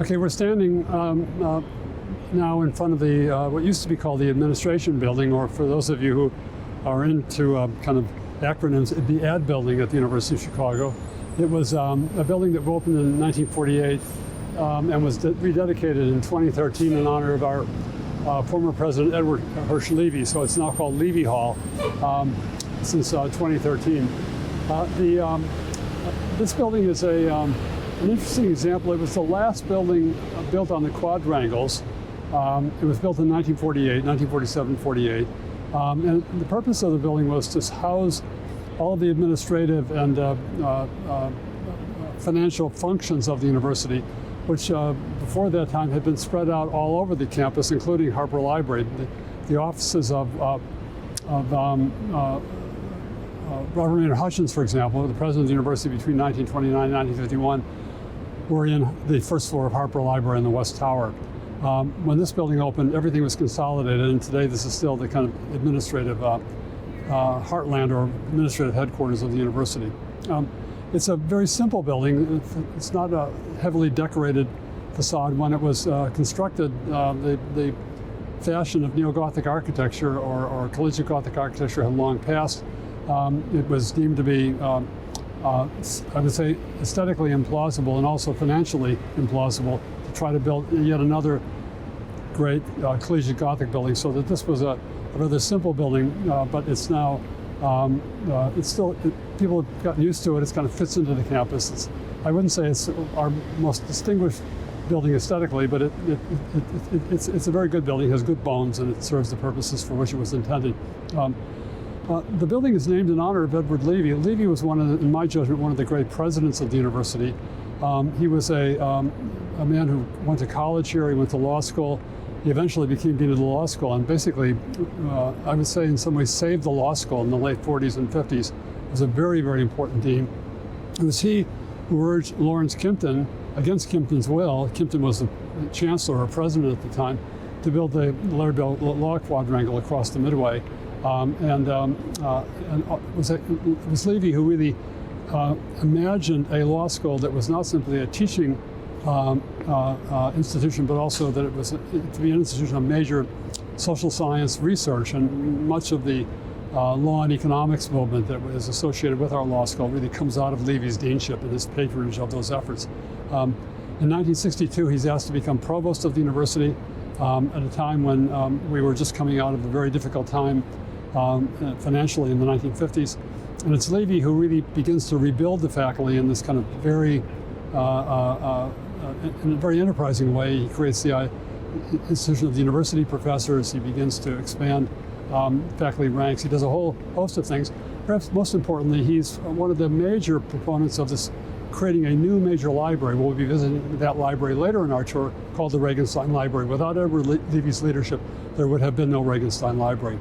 Okay, we're standing now in front of the what used to be called the administration building, or for those of you who are into kind of acronyms, it'd be AD building at the University of Chicago. It was a building that opened in 1948 and was rededicated in 2013 in honor of our former President Edward Hirsch Levy. So it's now called Levy Hall since 2013. This building is an interesting example. It was the last building built on the quadrangles. It was built in 1947, 48. And the purpose of the building was to house all of the administrative and financial functions of the university, which before that time had been spread out all over the campus, including Harper Library. The offices of Robert Maynard Hutchins, for example, the president of the university between 1929 and 1951, were in the first floor of Harper Library in the West Tower. When this building opened, everything was consolidated, and today this is still the kind of administrative heartland or administrative headquarters of the university. It's a very simple building. It's not a heavily decorated facade. When it was constructed, the fashion of neo-Gothic architecture or collegiate Gothic architecture had long passed. It was deemed to be, I would say, aesthetically implausible and also financially implausible to try to build yet another great collegiate Gothic building. So that this was a rather simple building, but it's now, people have gotten used to it. It kind of fits into the campus. I wouldn't say it's our most distinguished building aesthetically, but it's a very good building. It has good bones, and it serves the purposes for which it was intended. The building is named in honor of Edward Levy. Levy was in my judgment, one of the great presidents of the university. He was a man who went to college here. He went to law school. He eventually became dean of the law school, and basically, I would say in some ways saved the law school in the late 40s and 50s. He was a very, very important dean. It was he who urged Lawrence Kimpton, against Kimpton's will, Kimpton was the chancellor or president at the time, to build the Laird-Bell Law Quadrangle across the Midway. It was Levy who really imagined a law school that was not simply a teaching institution, but also that it was to be an institution of major social science research. And much of the law and economics movement that was associated with our law school really comes out of Levy's deanship and his patronage of those efforts. In 1962, he's asked to become provost of the university at a time when we were just coming out of a very difficult time financially in the 1950s. And it's Levy who really begins to rebuild the faculty in this kind of very in a very enterprising way. He creates the institution of the university professors. He begins to expand faculty ranks. He does a whole host of things. Perhaps most importantly, he's one of the major proponents of this, creating a new major library. We'll be visiting that library later in our tour, called the Regenstein Library. Without Edward Levy's leadership, there would have been no Regenstein Library.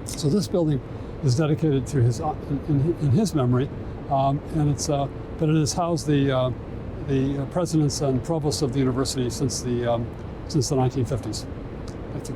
So this building is dedicated to in his memory, and it's but it has housed the presidents and provosts of the university since the 1950s. Thank you.